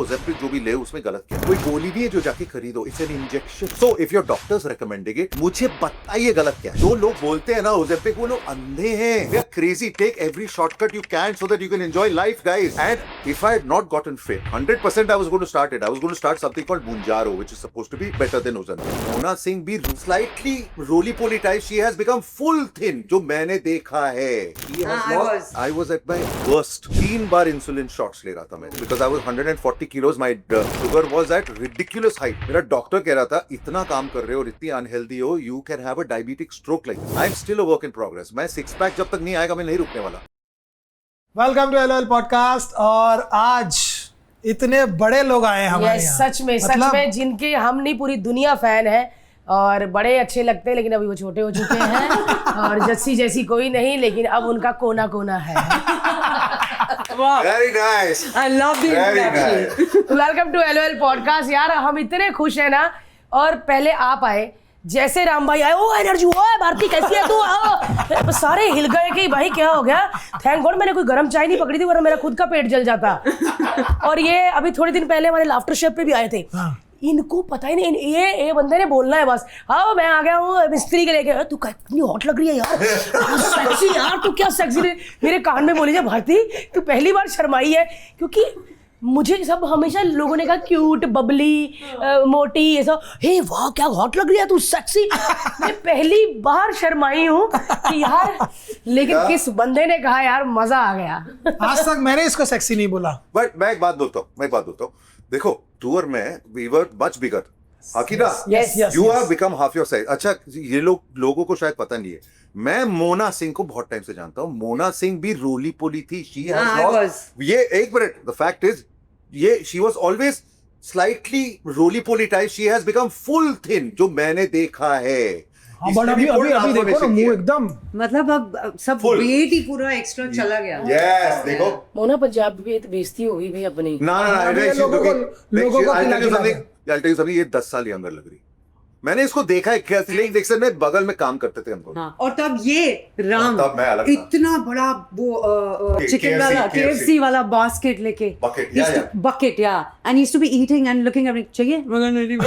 ओजेप्टिक जो भी ले उसमें गलत क्या? कोई गोली नहीं है जो जाके खरीदो, it's an injection. So if your doctors recommending it, मुझे बताइए गलत क्या है? जो लोग बोलते हैं ना ओजेप्टिक, वो लोग अंधे हैं। They are crazy. Take every shortcut you can so that you can enjoy life, guys. And if I had not gotten fit, 100% I was going to start it. I was going to start something called Munjaro, which is supposed to be better than Ozempic. Mona Singh भी slightly roly-poly type. She has become full thin. जो मैंने देखा है. She has lost. I was at my worst. 3 bar insulin shots ले रहा था मैं. Because I was 140 kilos. My sugar was at ridiculous height. मेरा डॉक्टर कह रहा था इतना काम कर रहे हो और इतनी अनहेल्दी हो, you can have a diabetic stroke like this. I am still a work in progress. मैं 6-pack जब तक नहीं आएगा मैं नहीं रुकने वाला. Welcome to LOL podcast. और आज इतने बड़े लोग आए हैं हमारे यहाँ। सच में जिनके हम नहीं पूरी दुनिया फैन है और बड़े अच्छे लगते हैं, लेकिन अभी वो छोटे हो चुके हैं और जस्सी जैसी कोई नहीं, लेकिन अब उनका कोना कोना है। Very nice. I love the introduction. Welcome to LOL podcast. यार हम इतने खुश हैं ना, और पहले आप आए, जैसे राम भाई आए, ओ एनर्जी, ओ भारती कैसी है तू, आओ, सारे हिल गए कि भाई क्या हो गया। थैंक गॉड मैंने कोई गर्म चाय नहीं पकड़ी थी, वरना मेरा खुद का पेट जल जाता। और ये अभी थोड़े दिन पहले हमारे लाफ्टर शेफ पे भी आए थे। इनको पता ही नहीं, ये बंदे ने बोलना है बस, हाँ मैं आ गया हूँ मिस्त्री के लेके। तू कितनी हॉट लग रही है यार, सेक्सी यार, तू क्या सेक्सी। मेरे कान में बोली, भारती तू पहली बार शर्माई है, क्योंकि मुझे सब हमेशा लोगों ने कहा क्यूट, बबली, मोटी, ये सब। हे वाह क्या हॉट लग रही है तू, सेक्सी। मैं पहली बार शर्माई हूँ कि यार, लेकिन किस बंदे ने कहा यार मजा आ गया। आज तक मैंने इसको सेक्सी नहीं बोला। बट मैं एक बात बोलता हूँ, देखो टूर में वी वर मच बिगर, हकीना you have become half your size. अच्छा ये लोगों को शायद पता नहीं है, मैं मोना सिंह को बहुत टाइम से जानता हूँ। मोना सिंह भी रोली पोली थी। शी हैज लॉस्ट, ये एक मिनट, द फैक्ट इज ये she was always slightly roly poly type. She has become full thin, जो मैंने देखा है। बट अभी देखो ना, मुंह एकदम, मतलब अब सब वेट ही पूरा एक्स्ट्रा चला गया। यस देखो, मोना पंजाब भी बेइज्जती होगी भाई अपनी। ना लोगों को ये 10 साल यंगर लग रही। मैंने इसको देखा है, सिलेक्शन में बगल में काम करते थे हम लोग। हाँ, और तब ये राम तब मैं अलग इतना बड़ा वो चिकन वाला KFC वाला बास्केट लेके, बकेट या, and used to be eating and looking at चाहिए, मगर नहीं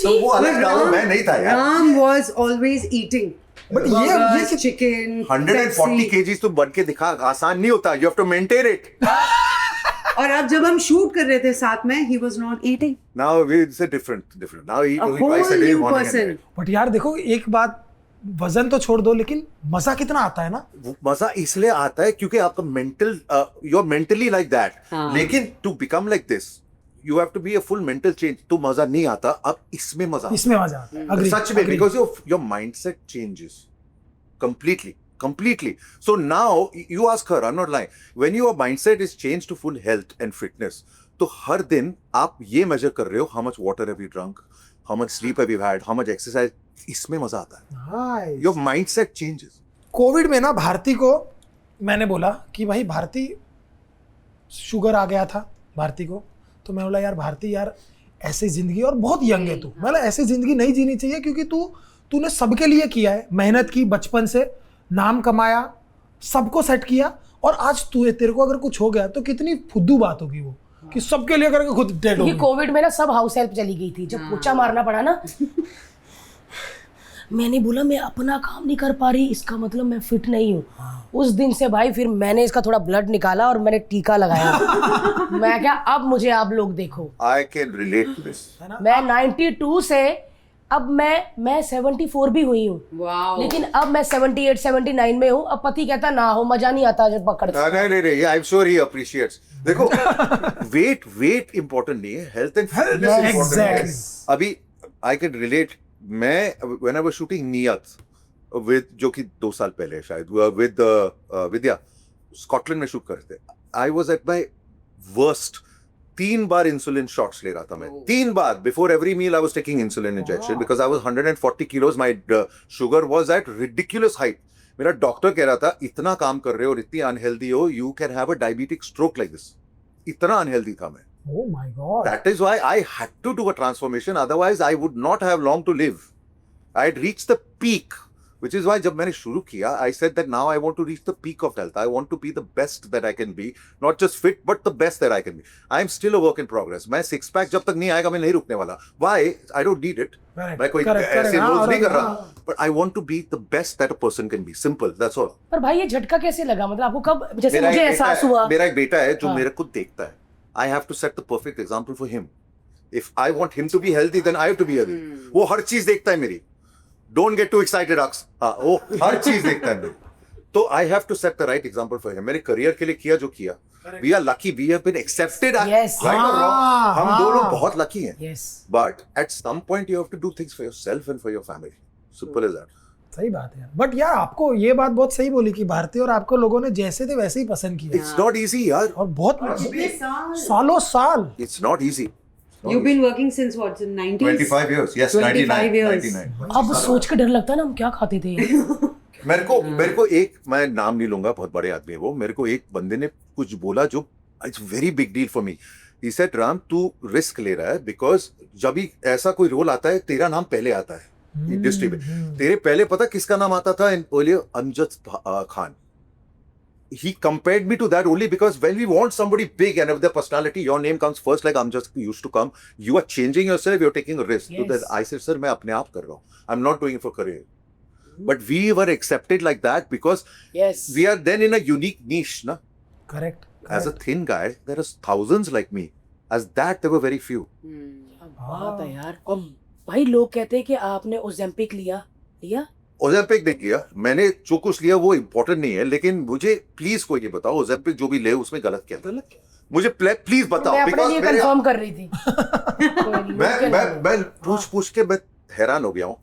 तो वो अलग था, मैं नहीं था यार। Ram was always eating. But ये चिकन 140 kgs तो बन के दिखा, आसान नहीं होता, you have to maintain it. और अब जब हम शूट कर रहे थे साथ में, he was not eating. Now it's a different. Now he a twice a day, whole new morning person. and night. But यार देखो एक बात, वजन तो छोड़ दो, लेकिन मजा कितना आता है ना। मजा इसलिए आता है क्योंकि आपका mental, you are mentally like that. लेकिन to become like this you have to be a full mental change. तो मजा नहीं आता, अब इसमें मजा आता है। सच में, because your mindset changes completely. So now you ask her, I'm not lying, when your mindset is changed to full health and fitness, तो हर दिन आप ये मेजर कर रहे हो, how much water have you drunk, how much sleep have you had, how much exercise, इसमें मजा आता है। Your mindset changes. कोविड में ना भारती को मैंने बोला कि भाई भारती, शुगर आ गया था भारती को, तो मैं बोला यार भारती यार ऐसी जिंदगी, और बहुत यंग है तू, मतलब ऐसी जिंदगी नहीं जीनी चाहिए, क्योंकि तूने सबके लिए किया है, मेहनत की, बचपन से नाम कमाया, सबको सेट किया, और आज तेरे को अगर कुछ हो गया तो कितनी फुद्दू बात होगी वो, कि सबके लिए करके खुद डेड हो गई। कोविड में ना सब हाउस हेल्प चली गई थी, जब पोछा मारना पड़ा ना। मैंने बोला मैं अपना काम नहीं कर पा रही, इसका मतलब मैं फिट नहीं हूँ। उस दिन से भाई फिर मैंने इसका थोड़ा ब्लड निकाला और मैंने टीका लगाया। मैं क्या, अब मुझे आप लोग देखो। I can relate to this. मैं 92 से अब मैं 74 भी हुई हूँ, लेकिन अब मैं 78 79 में हूँ। अब पति कहता ना हो, मजा नहीं आता जब पकड़ता। नहीं, I am sure he appreciates. देखो वेट इंपॉर्टेंट नहीं है, हेल्थ एंड फिटनेस इंपॉर्टेंट है। अभी आई कैन रिलेट, मैं when I was shooting Neeyat with, जो कि 2 साल पहले शायद, विद विद्या, स्कॉटलैंड में शूट करते थे। I was at my worst. 3 बार इंसुलिन शॉट्स ले रहा था मैं, 3 बार। Before every meal I was taking insulin injection because I was 140 kilos, my sugar was at ridiculous height. मेरा डॉक्टर कह रहा था इतना काम कर रहे हो और इतनी अनहेल्दी हो, you can have a diabetic stroke like this. इतना अनहेल्दी था मैं। Oh my God. That is why I had to do a transformation, otherwise I would not have long to live. I had reached the peak Which is why जब मैंने शुरू किया, I said that now I want to reach the peak of health. I want to be the best that I can be, not just fit, but the best that I can be. I am still a work in progress. मैं six pack जब तक नहीं आएगा मैं नहीं रुकने वाला. Why? I don't need it. मैं कोई ऐसे रोज नहीं कर रहा. But I want to be the best that a person can be. Simple. That's all. पर भाई ये झटका कैसे लगा, मतलब आपको कब, जैसे मुझे एहसास हुआ? मेरा एक बेटा है जो मेरे को देखता है. I have to set the perfect example for him. If I want him to be healthy, then I have to be healthy. वो हर चीज देखता है मेरी. Don't get too excited, Aks. हाँ, वो हर चीज देखता है मेरी. तो I have to set the right example for him. मेरे करियर के लिए किया जो किया. We are lucky. We have been accepted. Yes. Right or wrong? हम दोनों बहुत lucky हैं. Yes. But at some point you have to do things for yourself and for your family. Simple as that. सही बात है. But यार आपको ये बात बहुत सही बोली कि भारतीय और आपको लोगों ने जैसे थे वैसे ही पसंद किया. It's not easy, यार. और बहुत सालों साल. It's not easy. You've been working since what, in 90s? 25 years. Yes, 25 years. 99. अब सोच के डर लगता है ना हम क्या खाते थे. मेरे को एक, मैं नाम नहीं लूंगा, बहुत बड़े आदमी है वो, मेरे को एक बंदे ने कुछ बोला जो it's very big deal for me. He said Ram तू रिस्क ले रहा है बिकॉज जब भी ऐसा कोई रोल आता है तेरा नाम पहले आता है इंडस्ट्री में. तेरे पहले पता किसका नाम आता था बोलिए Amjad Khan. He compared me to that only because when we want somebody big and with their personality, your name comes first like Amjad used to come. You are changing yourself, you're taking a risk. Yes. So that I said, sir, मैं अपने आप कर रहा हूँ. I'm not doing it for career. But we were accepted like that because Yes. we are then in a unique niche, na? Correct. As a thin guy, there are thousands like me. As that, there were very few. बात है यार. और भाई लोग कहते हैं कि आपने ओजेम्पिक लिया. ओजेम्पिक नहीं किया मैंने. जो कुछ लिया वो इम्पोर्टेंट नहीं है, लेकिन मुझे प्लीज कोई ये बताओ ओजेम्पिक जो भी ले उसमें गलत क्या था. मुझे प्लीज बताओ. मैं अपने लिए कंफर्म कर रही थी. मैं पूछ के मैं हैरान हो गया हूँ.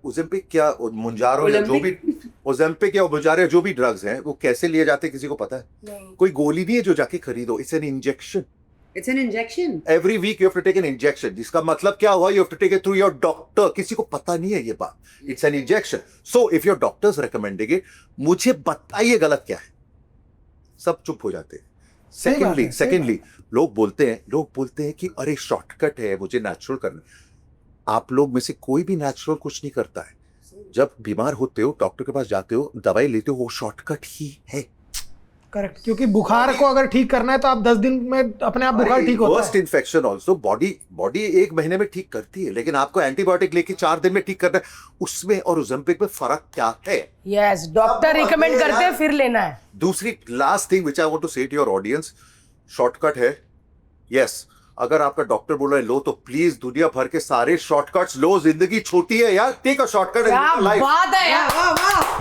ओजेम्पिक क्या मुंजारो या जो भी ओजेम्पिक या मुंजारो जो भी ड्रग्स हैं वो कैसे लिए जाते हैं किसी को पता है? नहीं. कोई गोली नहीं है जो जाके खरीदो. It's an injection. It's an injection. Every week you have to take an injection. जिसका मतलब क्या हुआ? You have to take it through your doctor. किसी को पता नहीं है ये बात. It's an injection. So if your doctor's recommending it, मुझे बताइए गलत क्या है. सब चुप हो जाते हैं. Secondly, लोग बोलते हैं कि अरे शॉर्टकट है मुझे नेचुरल करना. आप लोग में से कोई भी नेचुरल कुछ नहीं करता है. जब बीमार होते हो डॉक्टर के पास जाते हो दवाई लेते हो वो शॉर्टकट ही है. करेक्ट. क्योंकि बुखार को अगर ठीक करना है तो आप 10 दिन में अपने आप बुखार ठीक होता है. वर्स्ट इन्फेक्शन ऑल्सो बॉडी 1 महीने में ठीक करती है, लेकिन आपको एंटीबायोटिक लेके 4 दिन में ठीक करना है. उसमें और ओजेम्पिक में फर्क क्या है? यस, डॉक्टर रिकमेंड करते हैं फिर लेना है. दूसरी last thing which I want to say to your audience, shortcut है. यस, अगर आपका डॉक्टर बोल रहा है लो तो प्लीज दुनिया भर के सारे शॉर्टकट्स लो. जिंदगी छोटी है यार. Take a shortcut in your life. बात है यार. वाह वाह.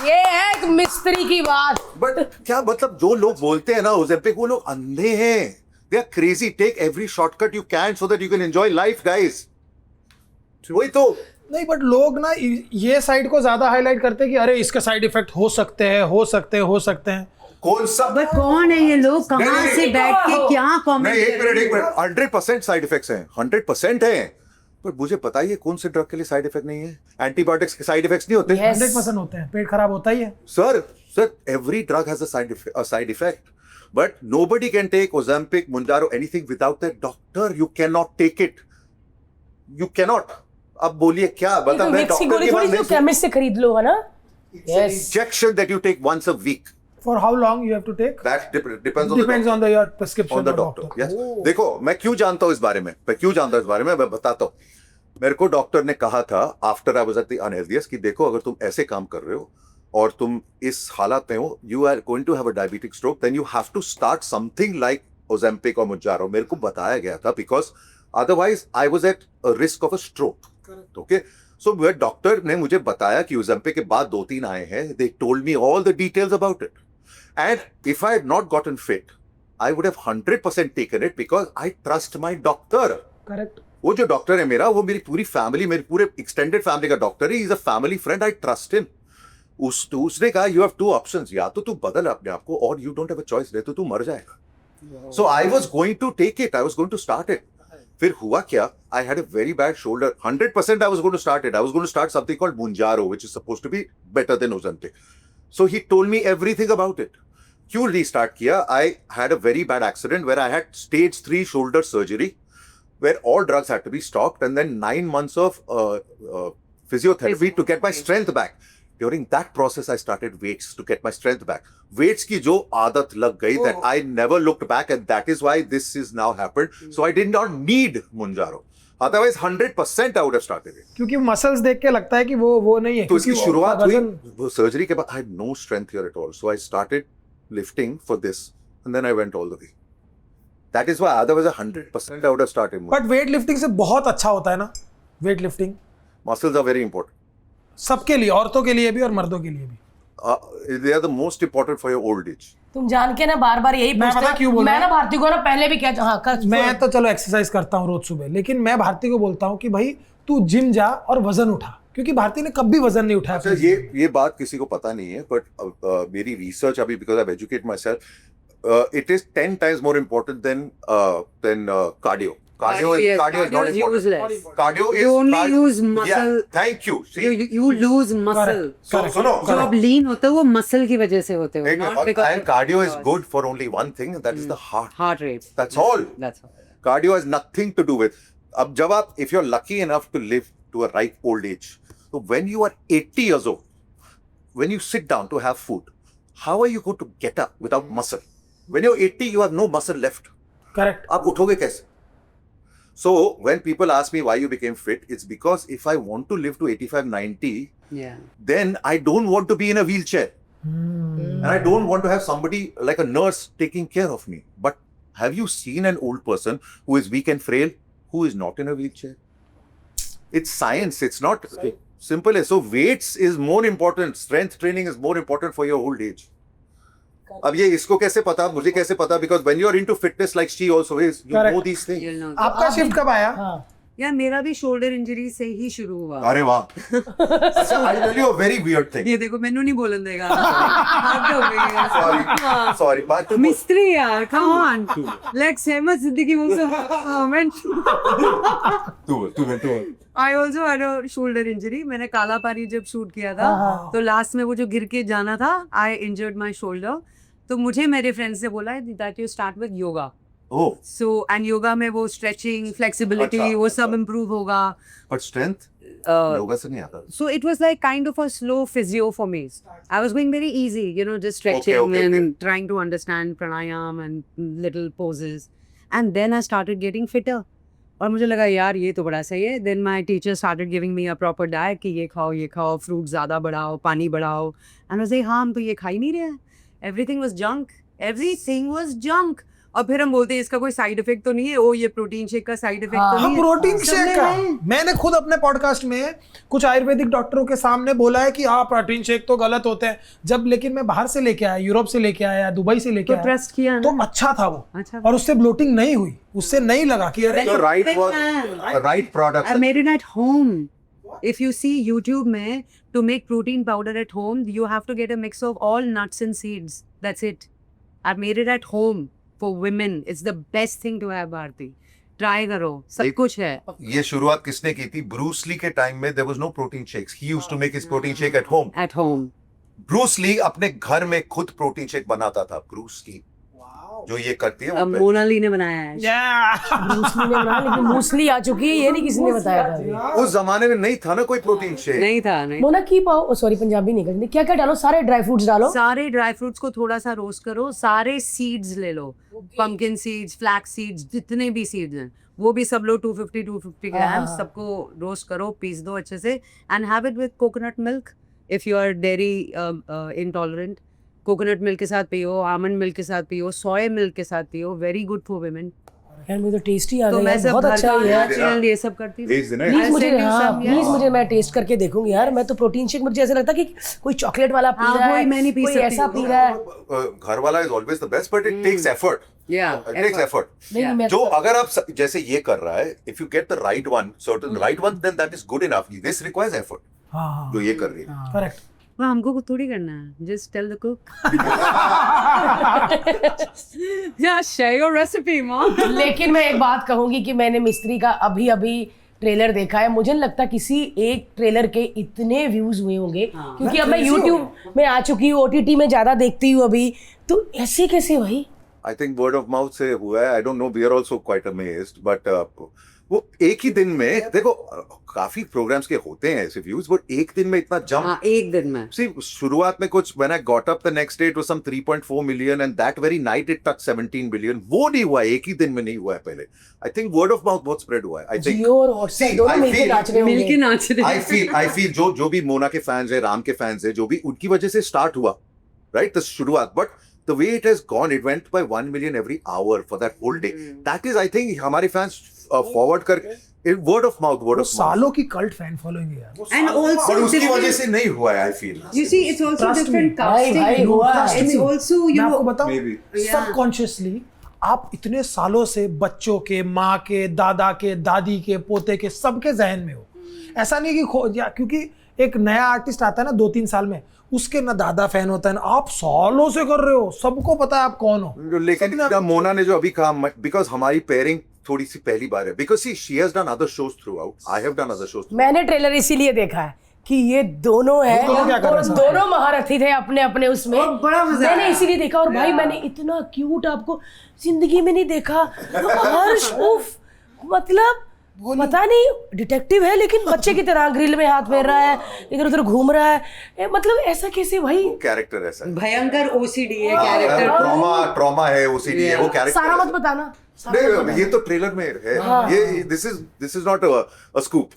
ये है एक मिस्त्री की बात. बट क्या मतलब जो लोग बोलते हैं ना ओजेम्पिक वो लोग अंधे हैं. They are crazy. Take every shortcut you can so that you can enjoy life guys. वही तो नहीं. बट लोग ना ये साइड को ज्यादा हाईलाइट करते हैं कि अरे इसके साइड इफेक्ट हो सकते हैं. कौन सा But कौन है ये लोग, कहाँ से बैठ के क्या कमेंट? नहीं, एक मिनट 100% साइड इफेक्ट्स हैं. 100% हैं. पर मुझे पता ही है कौन से ड्रग के लिए साइड इफेक्ट नहीं है. एंटीबायोटिक्स के साइड इफेक्ट्स नहीं होते. Yes. 100% होते हैं. पेट खराब होता ही है. Sir every drug has a side effect. But nobody can take Ozempic, Mounjaro, anything without that doctor. You can not take it. You cannot. अब बोलिए क्या मतलब मैं मिक्सी डॉक्टर गोली के थोड़ी पास सी केमिस्ट से खरीद लो, है ना? Yes. Injection that you take once a week. For how long you have to take? That depends on your prescription on the doctor. Yes. देखो मैं क्यों जानता हूँ इस बारे में. मैं बताता हूँ. मेरे को डॉक्टर ने कहा था after I was at the unhealthiest कि देखो अगर तुम ऐसे काम कर रहे हो और तुम इस हालत में हो, you are going to have a diabetic stroke, then you have to start something like Ozempic और मुंजारो. मेरे को बताया गया था because otherwise I was at a risk of a stroke. Okay. So doctor ने मुझे बताया कि ओजेम्पिक के बाद 2-3 आए हैं. They told me all the details about it. And if I had not gotten fit, I would have 100% taken it because I trust my doctor. Correct. वो जो डॉक्टर है मेरा वो मेरी पूरी फैमिली, मेरी पूरे एक्सटेंडेड फैमिली का डॉक्टर है. He is a family friend. I trust him. उसने कहा यू हैव 2 ऑप्शंस. या तो तू बदल अपने आप को और you don't have a choice. नहीं तो तू मर जाएगा. So I was going to take it. I was going to start it. फिर हुआ क्या? I had a very bad shoulder. 100% I was going to start it. I was going to start something called Mounjaro which is supposed to be better than Ozempic. So he told me everything about it. क्यों restart किया? I had a very bad accident where I had stage 3 shoulder surgery, where all drugs had to be stopped, and then 9 months of physiotherapy to get my strength back. During that process, I started weights to get my strength back. Weights की जो आदत लग गई that I never looked back, and that is why this is now happened. So I did not need Mounjaro. Otherwise, 100% I would have started it. क्योंकि muscles देख के लगता है कि वो नहीं है, तो इसकी क्योंकि शुरुआत हुई वजन- वो सर्जरी के बाद. I had no strength here at all. So I started lifting for this, and then I went all the way. That is why otherwise 100% I would have started. But weight lifting से बहुत अच्छा होता है ना, weight lifting Muscles are very important. सबके लिए, औरतों के लिए भी और मर्दों के लिए भी. They are the most important for your old age. तुम जान के ना बार बार यही मैं पता क्यों बोल रहा मैं ना भारती को ना पहले भी कहता हाँ कर मैं तो चलो एक्सरसाइज करता हूँ रोज सुबह, लेकिन मैं भारती को बोलता हूँ कि भाई तू जिम जा और वजन उठा, क्योंकि भारती ने कभी वजन नहीं उठाया. अच्छा, ये बात किसी को पता नहीं है, बट मेरी रिसर्च अभी, because I educate my self, it is 10 times more important than cardio. Cardio is not important. useless. Cardio is You only cardio- use muscle. Yeah, thank you. See, You lose muscle. सुनो, जो आप लीन होते हो वो muscle की वजह से होते हो, not because and cardio is good for only one thing, and that is the heart. heart rate. That's all. That's all. Cardio has nothing to do with. अब जब आप, if you're lucky enough to live to a ripe old age, so when you are 80 years old, when you sit down to have food, how are you going to get up without muscle? When you're 80, you have no muscle left. Correct. आप उठोगे कैसे? So when people ask me why you became fit, it's because if I want to live to 85, 90, Yeah. then I don't want to be in a wheelchair. And I don't want to have somebody like a nurse taking care of me. But have you seen an old person who is weak and frail, who is not in a wheelchair? It's science. It's not simple. So weights is more important. Strength training is more important for your old age. अब ये इसको कैसे पता, मुझे कैसे पता? Because when you're into fitness like she also is, you Correct. know these things. You'll know. आपका shift कब आया? हाँ यार मेरा भी शोल्डर इंजरी से ही शुरू हुआ. अरे वाह. अच्छा, I'll tell you a very weird thing. ये देखो मैनू नहीं बोलन देगा. हाथ हो गई. Sorry. बात तो मिस्त्री यार, come on. Like सहमत जिंदगी also. Man. तू I also had a shoulder injury. मैंने काला पानी जब शूट किया था, तो लास्ट में वो जो गिर के जाना था, I injured my shoulder. तो मुझे मेरे फ्रेंड से बोला that you start with yoga. Oh, So and yoga में वो stretching, flexibility अच्छा, वो सब improve होगा. but strength Uh, योगा से नहीं आता. So it was like kind of a slow physio for me. I was going very easy, you know, just stretching Okay. and trying to understand pranayam and little poses. And then I started getting fitter. और मुझे लगा यार ये तो बड़ा सही है. Then my teacher started giving me a proper diet कि ये खाओ, fruit ज़्यादा बढ़ाओ, पानी बढ़ाओ. And I was like हाँ हम तो ये खा ही नहीं रहे हैं. Everything was junk. Everything was junk. और फिर हम बोलते हैं इसका कोई साइड इफेक्ट तो नहीं है. ओ ये प्रोटीन शेक का साइड इफेक्ट तो हाँ, नहीं है. प्रोटीन सबने शेक का है. मैंने खुद अपने पॉडकास्ट में कुछ आयुर्वेदिक डॉक्टरों के सामने बोला है कि हाँ प्रोटीन शेक तो गलत होते हैं. जब लेकिन मैं बाहर से लेके आया, यूरोप से लेके आया, दुबई से लेके तो आया, ट्रस्ट किया ना. तो अच्छा था वो. अच्छा. और उससे ब्लोटिंग नहीं हुई, उससे नहीं लगा कि अरे The right product. I made it at home. If you see YouTube में, to make protein powder at home, you have to get a mix of all nuts and seeds. That's it. I made it at home for women. It's the best thing to have, Bharti. Try करो, सब कुछ है. ये शुरुआत किसने की थी? Bruce Lee के टाइम में there was no protein shakes. He used to make his protein shake at home. At home. Bruce Lee अपने घर में खुद प्रोटीन शेक बनाता था. ब्रूस ली जो ये करती है वो मोनाली ने बनाया है. मूसली ने बनाया, लेकिन मूसली आ चुकी है, ये नहीं किसी ने बताया था अभी. उस जमाने में नहीं था ना कोई प्रोटीन शेक. नहीं था. नहीं. मोना की पाओ, सॉरी पंजाबी नहीं करनी. क्या क्या डालो? सारे ड्राई फ्रूट्स डालो. सारे ड्राई फ्रूट्स को थोड़ा सा रोस्ट करो. सारे सीड्स ले लो. पंपकिन सीड्स, फ्लैक्स सीड्स, जितने भी सीड्स हैं वो भी सब लो. 250 ग्राम्स सबको रोस्ट करो, पीस दो अच्छे से. And have it with coconut milk if you are dairy intolerant. Coconut milk के साथ पियो, आमंड मिल्क के साथ पियो, सोया मिल्क के साथ पियो. Very good for women. यार मुझे तो टेस्टी आ तो गया मैं यार, सब बहुत अच्छा है यार. नेचुरल ये सब करती हूँ. भेज देना. प्लीज I'll मुझे, send you हाँ some, प्लीज yeah. मुझे, मैं टेस्ट करके देखूंगी यार. मैं तो प्रोटीन शेक मुझे ऐसा लगता है कि कोई चॉकलेट वाला पी हाँ, रहा वही है, मैं नहीं पी कोई सकती ऐसा हूँ. पी रहा है. घर वाला is always the best, but it takes effort. Yeah. It takes effort. नहीं मैं जो अगर आप जैसे ये कर रहा है, if you get the right one, certain right one, then that is good enough. This requires effort. हाँ जो ये कर रही है. करेक्ट. वो हमको कुछ थोड़ी करना है. Just tell the cook. Yeah, share your recipe, mom. लेकिन मैं एक बात कहूंगी कि मैंने मिस्त्री का अभी ट्रेलर देखा है. मुझे नहीं लगता किसी एक ट्रेलर के इतने व्यूज हुए होंगे, क्योंकि अब मैं YouTube में आ चुकी हूँ, OTT में ज्यादा देखती हूँ अभी. तो ऐसे कैसे भाई? I think word of mouth से हुआ है. I don't know. We are also quite amazed, but वो एक ही दिन में देखो काफी प्रोग्राम्स के होते हैं ऐसे व्यूज, बट एक दिन में इतना जंप। हाँ, एक दिन में। See, शुरुआत में कुछ when I got up the next day it was some 3.4 million and that very night it touched 17 billion. वो नहीं हुआ, एक ही दिन में नहीं हुआ है पहले. I think word of mouth बहुत spread हुआ है. I think. जियो और हॉटस्टार See, दोनों I मिलके feel- नाच रहे मिलके होंगे। नाच रहे I feel जो भी मोना के फैंस है, राम के फैंस है, जो भी उनकी वजह से स्टार्ट हुआ, right? The शुरुआत, but the way it has gone, it went by 1 million every hour for that whole day. That is, I think, हमारे फैंस forward कर word of mouth. वो सालों की कल्ट फैन फॉलोइंग है यार। And also और उसकी different- वजह से नहीं हुआ है, I feel. You see, it's also Trust me. different भाई, casting. भाई, हुआ है। It's also, मैं you आपको know, बताऊं, Maybe. Yeah. सबकॉन्शियसली आप इतने सालों से बच्चों के, माँ के, दादा के, दादी के, पोते के, सबके जहन में हो। ऐसा नहीं कि क्योंकि एक नया आर्टिस्ट आता है ना 2-3 साल में, उसके ना दादा फैन होता है ना, आप सालों से कर रहे हो, सबको पता है आप कौन हो। लेकिन क्या मोना ने जो अभी कहा, बिकॉज हमारी पेयरिंग थोड़ी सी पहली बार है, because she has done other shows through out, I have done other shows. मैंने ट्रेलर इसीलिए देखा है कि ये दोनों हैं दोनों क्या कर रहे और हैं? दोनों महारथी थे अपने अपने उसमें। और बड़ा मजा मैंने आया। इसीलिए देखा, और भाई Yeah. मैंने इतना क्यूट आपको जिंदगी में नहीं देखा। हर्ष उफ, मतलब पता नहीं डिटेक्टिव है लेकिन बच्चे की तरह ग्रिल में हाथ फेर रहा है, इधर उधर घूम रहा है। मतलब ऐसा कैसे भाई? कैरेक्टर ऐसा है, भयंकर OCD है कैरेक्टर। ट्रॉमा है, ओसीडी है वो कैरेक्टर। सारा मत बताना, सारा मत नहीं, बताना। ये तो ट्रेलर में है, ये this is not a scoop.